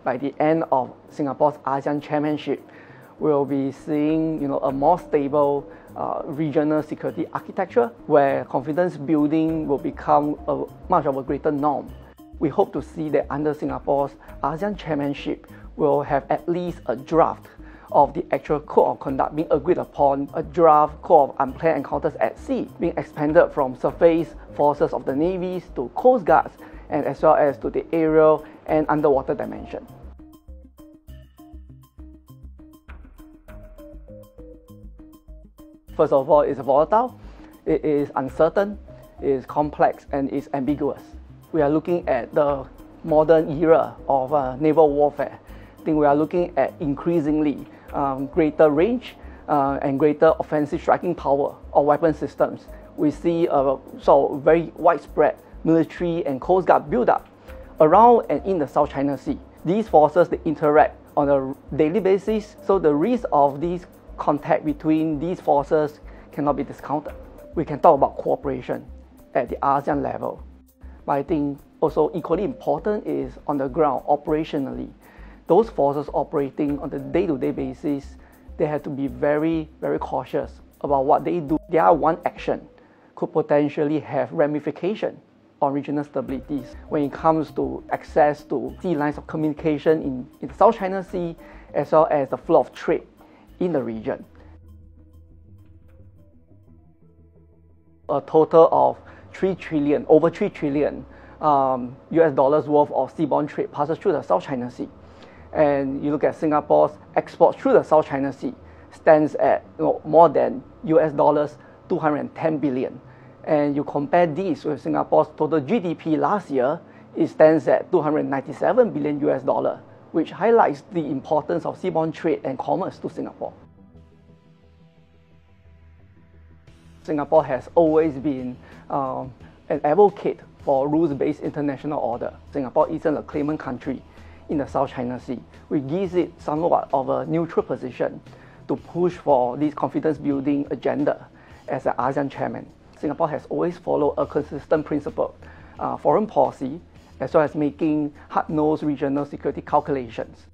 By the end of Singapore's ASEAN chairmanship, we'll be seeing a more stable regional security architecture where confidence building will become much of a greater norm. We hope to see that under Singapore's ASEAN chairmanship, we'll have at least a draft of the actual code of conduct being agreed upon, a draft code of unplanned encounters at sea being expanded from surface forces of the navies to coast guards, and as well as to the aerial and underwater dimension. First of all, it's volatile, it is uncertain, it is complex, and it's ambiguous. We are looking at the modern era of naval warfare. I think we are looking at increasingly greater range and greater offensive striking power of weapon systems. We see a sort of very widespread military and coast guard build-up around and in the South China Sea. These forces, they interact on a daily basis, so the risk of these contact between these forces cannot be discounted. We can talk about cooperation at the ASEAN level, but I think also equally important is on the ground, operationally. Those forces operating on the day-to-day basis, they have to be very, very cautious about what they do. Their one action could potentially have ramifications on regional stabilities when it comes to access to sea lines of communication in the South China Sea, as well as the flow of trade in the region. A total of over 3 trillion US dollars worth of seaborne trade passes through the South China Sea. And you look at Singapore's exports through the South China Sea stands at more than US dollars 210 billion. And you compare this with Singapore's total GDP last year, it stands at 297 billion US dollar, which highlights the importance of seaborne trade and commerce to Singapore. Singapore has always been an advocate for rules-based international order. Singapore isn't a claimant country in the South China Sea, which gives it somewhat of a neutral position to push for this confidence-building agenda as an ASEAN chairman. Singapore has always followed a consistent principle, foreign policy, as well as making hard-nosed regional security calculations.